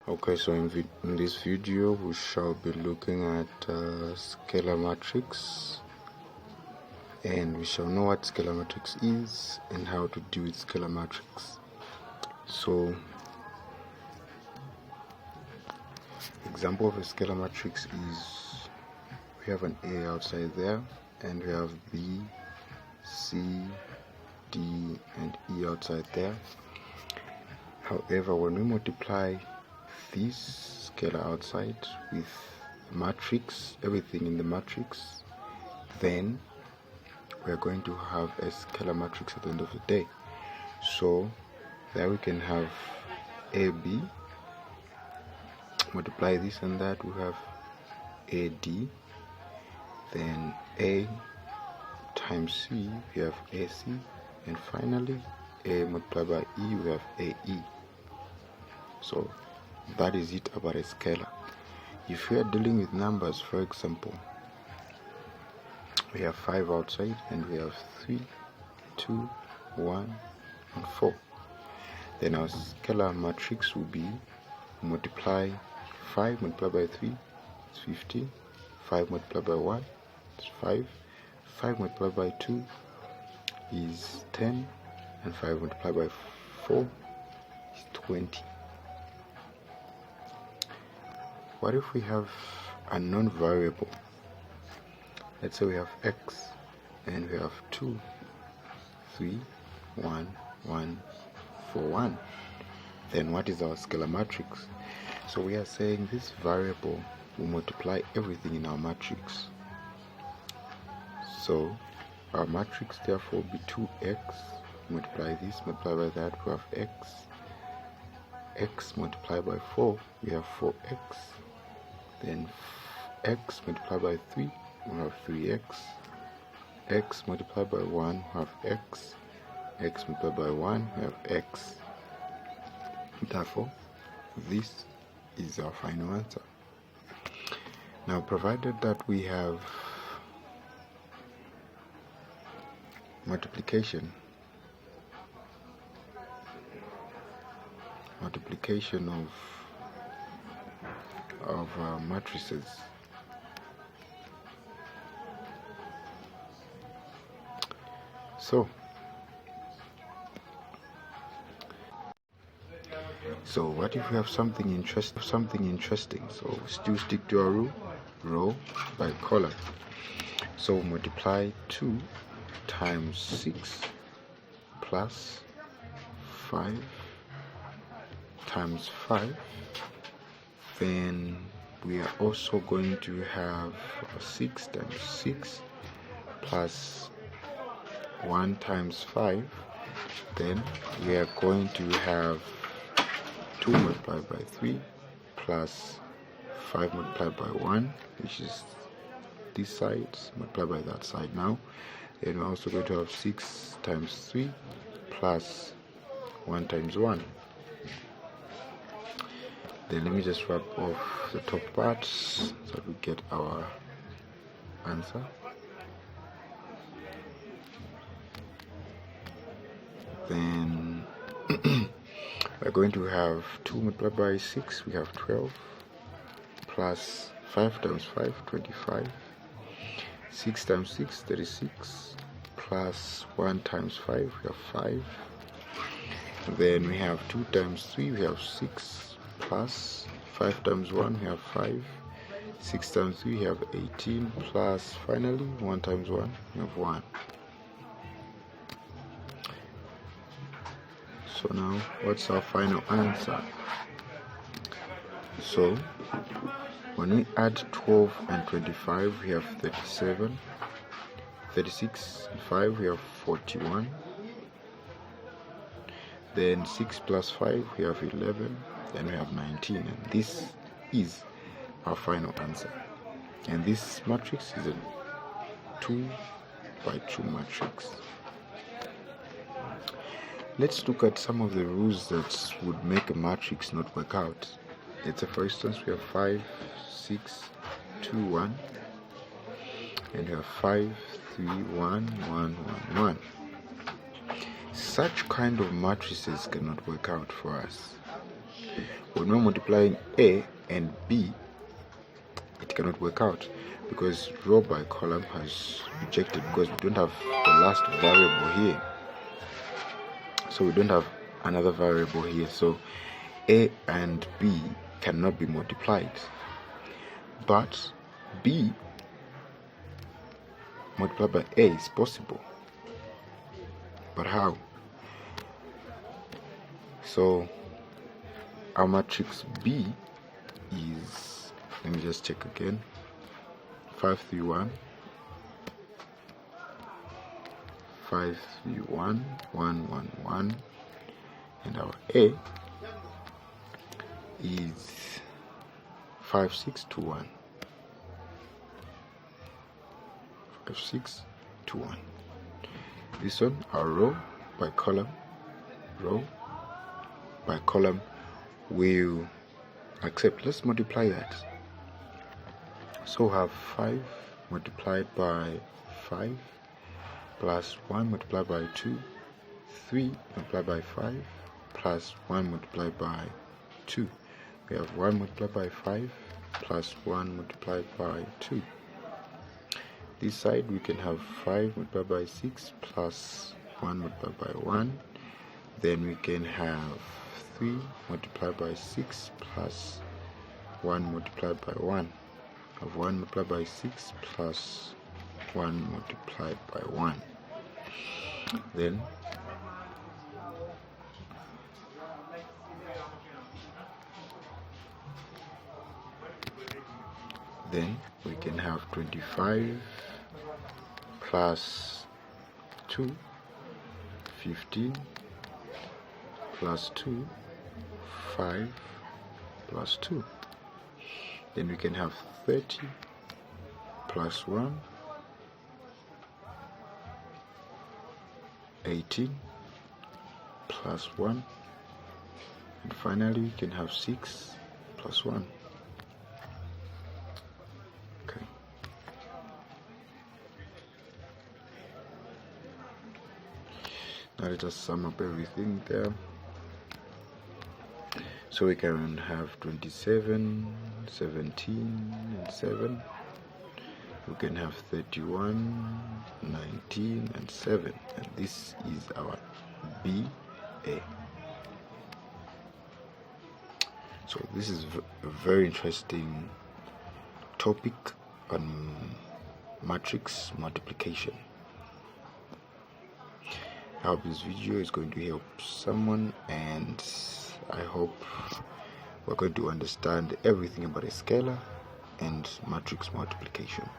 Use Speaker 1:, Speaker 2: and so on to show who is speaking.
Speaker 1: Okay, so in this video we shall be looking at scalar matrix, and we shall know what scalar matrix is and how to deal with scalar matrix. So example of a scalar matrix is we have an A outside there, and we have B, C, D and E outside there. However, when we multiply this scalar outside with matrix, everything in the matrix, then we are going to have a scalar matrix at the end of the day. So there we can have AB, multiply this and that, we have AD, then A times C, we have AC, and finally A multiplied by E, we have AE. So that is it about a scalar. If we are dealing with numbers, for example, we have 5 outside and we have 3, 2, 1 and 4. Then our scalar matrix will be multiply 5 multiplied by 3 is 15, 5 multiplied by 1 is 5, 5 multiplied by 2 is 10, and 5 multiplied by 4 is 20. What if we have a known variable? Let's say we have x and we have 2, 3, 1, 1, 4, 1. Then what is our scalar matrix? So we are saying this variable will multiply everything in our matrix. So our matrix therefore will be 2x, multiply this, multiply by that, we have x multiplied by 4, we have 4x, then x multiplied by 3, we have 3x, x multiplied by 1, we have x multiplied by 1, we have x. Therefore, this is our final answer. Now, provided that we have multiplication of matrices, so what if we have something interesting? So still stick to our row by column. So multiply 2 times 6 plus 5 times 5. Then we are also going to have 6 times 6 plus 1 times 5. Then we are going to have 2 multiplied by 3 plus 5 multiplied by 1, which is this side, multiplied by that side now. Then we're also going to have 6 times 3 plus 1 times 1. Then let me just wrap off the top part so that we get our answer. Then we're going to have 2 multiplied by 6, we have 12, plus 5 times 5, 25, 6 times 6, 36, plus 1 times 5, we have 5. Then we have 2 times 3, we have 6, plus 5 times 1, we have 5, 6 times 3, we have 18, plus finally 1 times 1, we have 1. So now, what's our final answer? So, when we add 12 and 25, we have 37, 36 and 5, we have 41. Then 6 plus 5, we have 11, then we have 19, and this is our final answer. And this matrix is a 2 by 2 matrix. Let's look at some of the rules that would make a matrix not work out. Let's say, for instance, we have 5, 6, 2, 1, and we have 5, 3, 1, 1, 1, 1. Such kind of matrices cannot work out for us. when we're multiplying A and B, it cannot work out because row by column has rejected, because we don't have the last variable here. So we don't have another variable here, so A and B cannot be multiplied. But B multiplied by A is possible. But how? So our matrix B is, let me just check again, 5 3 1 5 3 1 1 1 1, and our A is 5 6 2 1 5 6 2 1. This one, our row by column will accept. Let's multiply that. So have 5 multiplied by 5 plus 1 multiplied by 2, 3 multiplied by 5 plus 1 multiplied by 2. We have 1 multiplied by 5 plus 1 multiplied by 2. This side we can have 5 multiplied by 6 plus 1 multiplied by 1. Then we can have 3 multiplied by 6 plus 1 multiplied by 1. Have 1 multiplied by 6 plus 1 multiplied by 1. Then we can have 25 plus 2, 15 plus 2, 5 plus 2. Then we can have 30 plus 1, 18 plus 1, and finally we can have 6 plus 1. Okay. Now let us sum up everything there. So we can have 27, 17, and 7. We can have 31, 19, and 7. And this is our BA. So this is a very interesting topic on matrix multiplication. I hope this video is going to help someone, and I hope we're going to understand everything about a scalar and matrix multiplication.